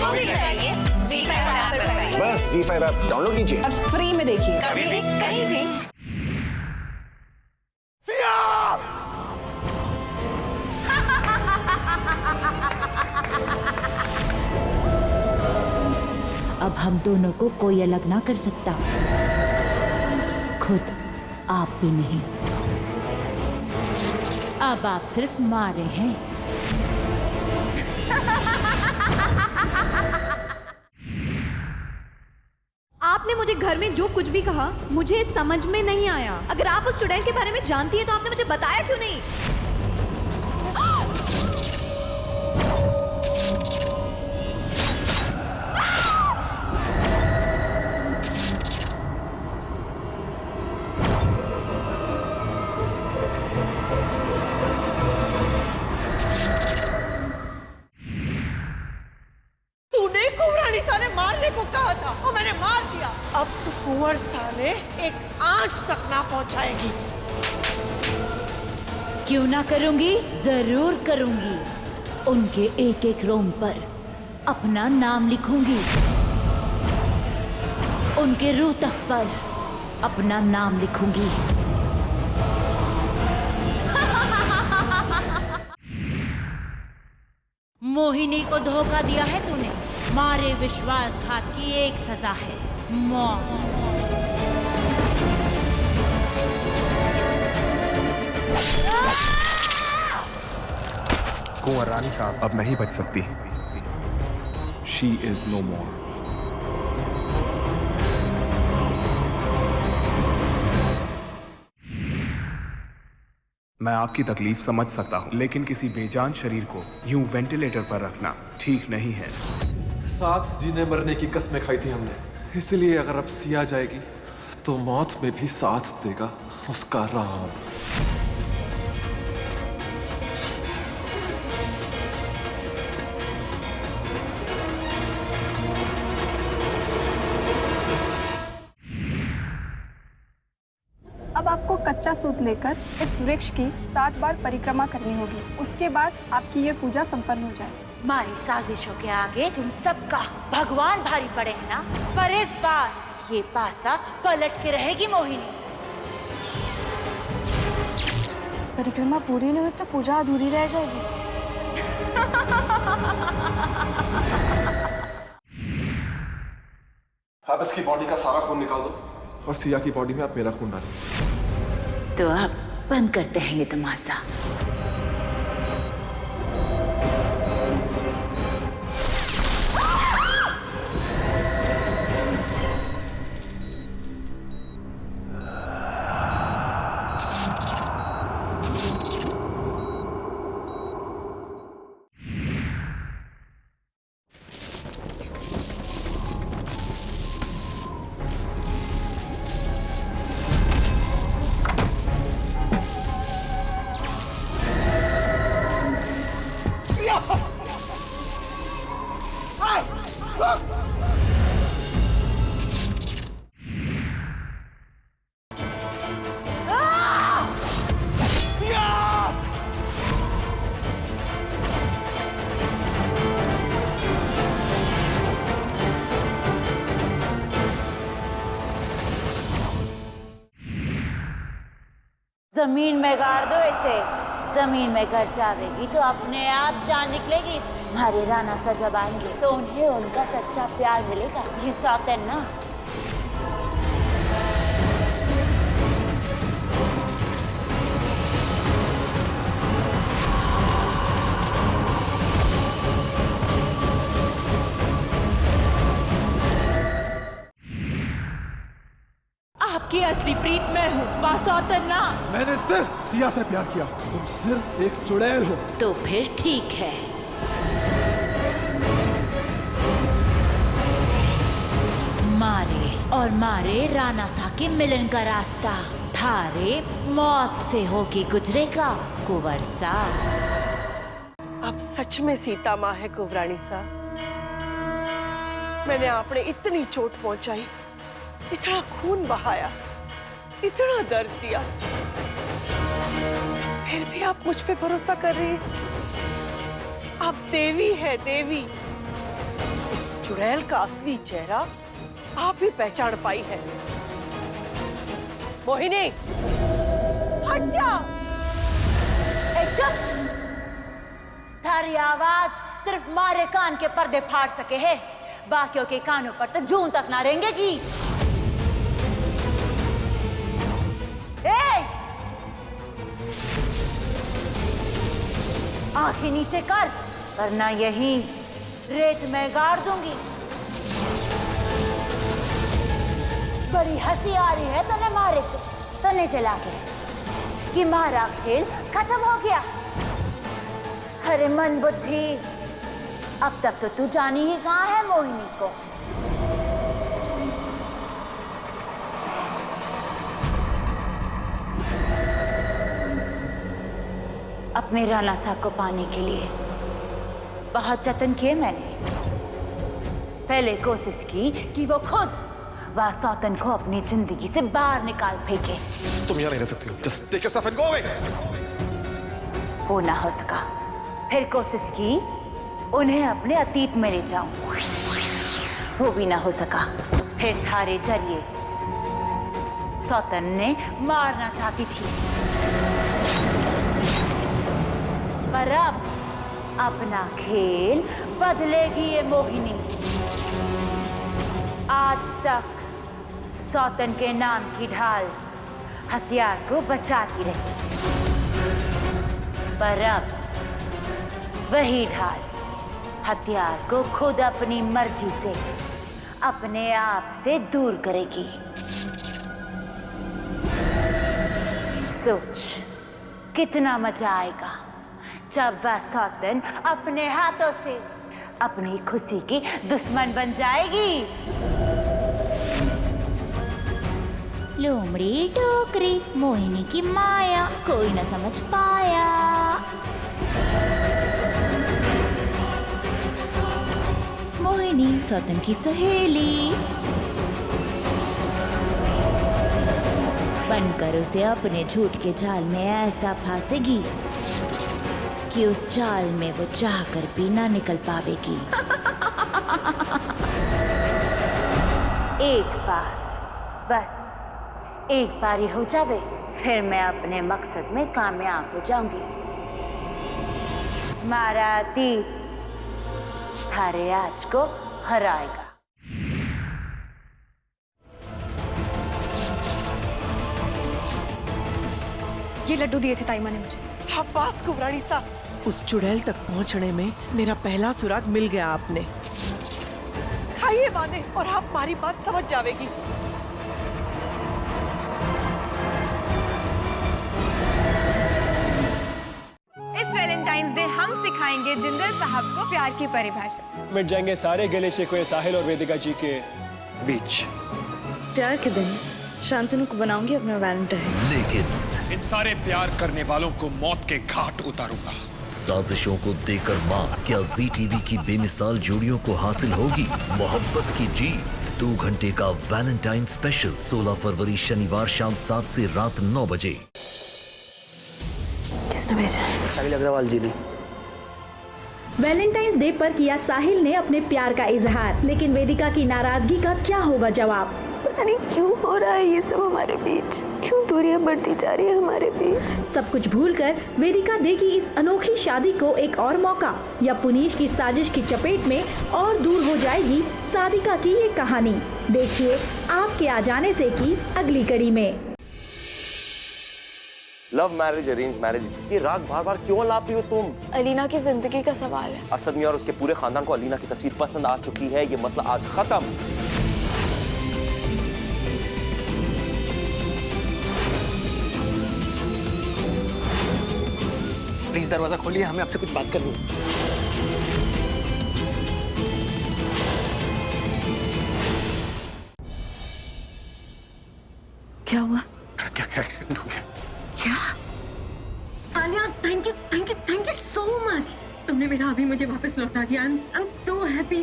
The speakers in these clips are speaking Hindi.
जो भी चाहिए ZEE5 ऐप पर पाइए। बस ZEE5 ऐप डाउनलोड कीजिए और फ्री में देखिए, कभी भी कहीं भी। अब हम दोनों को कोई अलग ना कर सकता, खुद आप भी नहीं। अब आप सिर्फ मारे हैं। आपने मुझे घर में जो कुछ भी कहा मुझे समझ में नहीं आया। अगर आप उस चुड़ैल के बारे में जानती है तो आपने मुझे बताया क्यों नहीं? तूने कुंवर सा ने मारने को कहा था और मैंने मार दिया। अब तो कुंवर सा ने एक आंच तक ना पहुंचाएगी। क्यों ना करूंगी, जरूर करूंगी। उनके एक एक रोम पर अपना नाम लिखूंगी, उनके रूह तक पर अपना नाम लिखूंगी। मोहिनी को धोखा दिया है तूने। मारे विश्वासघात की एक सजा है, मौत। कुंवर रानी साहब अब नहीं बच सकती। She is no more. मैं आपकी तकलीफ समझ सकता हूँ, लेकिन किसी बेजान शरीर को यूं वेंटिलेटर पर रखना ठीक नहीं है। साथ जीने मरने की कस्में खाई थी हमने, इसलिए अगर अब सिया जाएगी तो मौत में भी साथ देगा उसका राम। अब आपको कच्चा सूत लेकर इस वृक्ष की 7 बार परिक्रमा करनी होगी। उसके बाद आपकी ये पूजा संपन्न हो जाए। हमारी साजिशों के आगे तुम सबका भगवान भारी पड़े हैं ना, पर इस बार ये पासा पलट के रहेगी मोहिनी। परिक्रमा पूरी नहीं हुई तो पूजा अधूरी रह जाएगी। आप इसकी बॉडी का सारा खून निकाल दो और सिया की बॉडी में आप मेरा खून डालो। तो अब बंद करते हैं ये तमाशा। जमीन में गाड़ दो इसे। जमीन में गड़ जाएगी तो अपने आप जान निकलेगी। हमारे राणा सा जब आएंगे तो उन्हें उनका सच्चा प्यार मिलेगा। ये सौतन ना। आपकी असली प्रीत मैं हूँ, बासौतन ना। मैंने सिर्फ सिया से प्यार किया, तुम सिर्फ एक चुड़ैल हो। तो फिर ठीक है। मारे और मारे राणा सा के मिलन का रास्ता थारे मौत से होके गुजरेगा कुंवर सा। अब सच में सीता माँ है कुंवरानी सा। मैंने आपने इतनी चोट पहुंचाई, इतना खून बहाया, इतना दर्द दिया, फिर भी आप मुझ पे भरोसा कर रही हैं। आप देवी है, देवी। चुड़ैल का असली चेहरा आप भी पहचान पाई है। मोहिनी, हट जा। चुप! थारी आवाज सिर्फ मारे कान के पर्दे फाड़ सके है, बाकियों के कानों पर तो जूं तक ना रेंगेगी। आंखें नीचे कर, वरना यही रेत में गाड़ दूंगी। बड़ी हंसी आ रही है तने मारे से, तने जला के कि मारा खेल खत्म हो गया। अरे मन बुद्धि, अब तक तो तू जानी ही कहाँ है मोहिनी को। अपने राना साहब को पाने के लिए बहुत जतन किए मैंने। पहले कोशिश की कि वो खुद वह सौतन को अपनी जिंदगी से बाहर निकाल फेंके। तुम यहाँ नहीं रह सकती हो। Just take yourself and go away. वो ना हो सका। फिर कोशिश की उन्हें अपने अतीत में ले जाऊं, वो भी ना हो सका। फिर थारे जरिए सौतन ने मारना चाहती थी, पर अब अपना खेल बदलेगी ये मोहिनी। आज तक सौतन के नाम की ढाल हथियार को बचाती रही, पर अब वही ढाल हथियार को खुद अपनी मर्जी से अपने आप से दूर करेगी। सोच कितना मजा आएगा जब वह सौतन अपने हाथों से अपनी खुशी की दुश्मन बन जाएगी। लोमड़ी टोकरी मोहिनी की माया कोई न समझ पाया। मोहिनी सौतन की सहेली बनकर उसे अपने झूठ के जाल में ऐसा फांसेगी कि उस जाल में वो चाहकर भी ना निकल पावेगी। एक बार, बस एक बार ही हो जावे, फिर मैं अपने मकसद में कामयाब हो जाऊंगी। मारा अतीत थारे आज को हराएगा। ये लड्डू दिए थे ताईमा ने मुझे। शाबाश कुबरानी साहब, उस चुड़ैल तक पहुंचने में मेरा पहला सुराग मिल गया आपने। खाइए वाने और आप हमारी बात समझ जावेगी। इस वैलेंटाइंस डे हम सिखाएंगे जिंदल साहब को प्यार की परिभाषा। मिट जाएंगे सारे गिले शिकवे साहिल और वेदिका जी के बीच। प्यार के दिन शांतनु को बनाऊंगी अपना वैलेंटाइन। लेकिन इन सारे प्यार करने वालों को मौत के घाट उतारूंगा। साजिशों को देकर मार, क्या ZTV की बेमिसाल जोड़ियों को हासिल होगी मोहब्बत की जीत। 2 घंटे का वैलेंटाइन स्पेशल 16 फरवरी शनिवार शाम 7 से रात 9 बजे। किसने भेजा? साहिल अग्रवाल जी ने। वैलेंटाइंस डे पर किया साहिल ने अपने प्यार का इजहार, लेकिन वेदिका की नाराजगी का क्या होगा जवाब? पता नहीं क्यों हो रहा है ये सब हमारे बीच, क्यों दूरियां बढ़ती जा रही है हमारे बीच। सब कुछ भूलकर वेदिका देगी इस अनोखी शादी को एक और मौका, या पुनीश की साजिश की चपेट में और दूर हो जाएगी सादिका की ये कहानी। देखिए आपके आ जाने से की अगली कड़ी में। लव मैरिज, अरेंज मैरिज, ये राग बार बार क्यों लाती हो तुम? अलीना की जिंदगी का सवाल है। असद मियां और उसके पूरे खानदान को अलीना की तस्वीर पसंद आ चुकी है। ये मसला आज खत्म। प्लीज दरवाजा खोलिए, हमें आपसे कुछ बात करनी है। क्या हुआ? क्या एक्सीडेंट हो गया? क्या? Alia, thank you so much. तुमने मेरा अभी मुझे वापस लौटा दिया। I am so happy.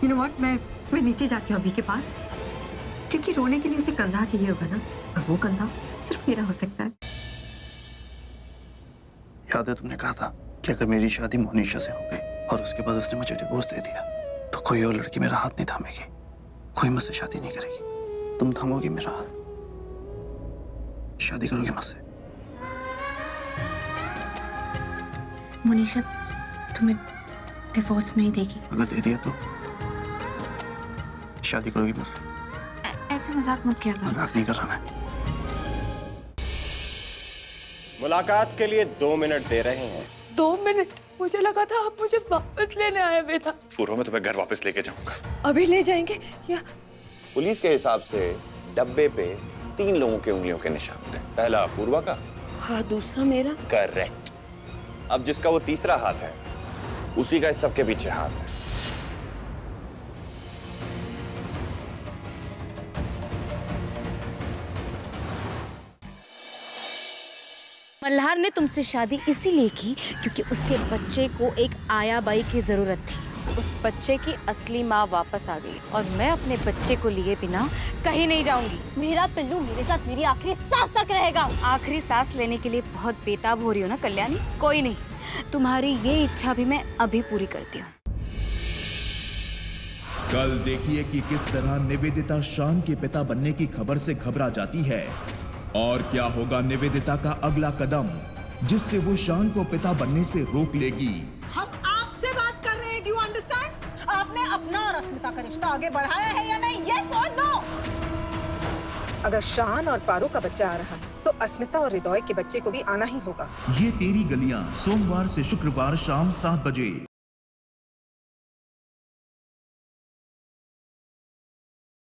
You know what, मैं नीचे जाती हूँ अभी के पास, क्योंकि रोने के लिए उसे कंधा चाहिए होगा ना, और वो कंधा सिर्फ मेरा हो सकता है। याद है तुमने कहा था कि अगर मेरी शादी मोनिशा से हो गई और उसके बाद उसने मुझे डिवोर्स दे दिया तो कोई और लड़की मेरा हाथ नहीं थामेगी, कोई मुझसे शादी नहीं करेगी। तुम थामोगी मेरा हाथ, शादी करोगी मुझसे। मोनिशा तुम्हें डिवोर्स नहीं देगी। अगर दे दिया तो शादी करोगी मुझसे? ऐसे मजाक मत किया करो। मजाक नहीं कर रहा मैं। मुलाकात के लिए 2 मिनट दे रहे हैं। 2 मिनट? मुझे लगा था आप मुझे वापस लेने आए हुए था। पूर्वा, मैं तुम्हें घर वापस लेके जाऊंगा। अभी ले जाएंगे या? पुलिस के हिसाब से डब्बे पे 3 लोगों के उंगलियों के निशान थे। पहला पूर्वा का हाँ, दूसरा मेरा। करेक्ट। अब जिसका वो तीसरा हाथ है उसी का इस सब के पीछे हाथ है। मल्हार ने तुमसे शादी इसीलिए की क्योंकि उसके बच्चे को एक आया बाई की जरूरत थी। उस बच्चे की असली माँ वापस आ गई और मैं अपने बच्चे को लिए बिना कहीं नहीं जाऊंगी। मेरा पिल्लू मेरे साथ मेरी आखिरी सांस तक रहेगा। आखिरी सांस लेने के लिए बहुत बेताब हो रही हो ना कल्याणी? कोई नहीं, तुम्हारी ये इच्छा भी मैं अभी पूरी करती हूँ। कल देखिए कि किस तरह निवेदिता शान के पिता बनने की खबर से घबरा जाती है और क्या होगा निवेदिता का अगला कदम जिससे वो शान को पिता बनने से रोक लेगी। हम आपसे बात कर रहे हैं, डू यू अंडरस्टैंड? आपने अपना और अस्मिता का रिश्ता आगे बढ़ाया है या नहीं? यस और नो? अगर शान और पारो का बच्चा आ रहा तो अस्मिता और हृदय के बच्चे को भी आना ही होगा। ये तेरी गलियां सोमवार से शुक्रवार शाम 7 बजे।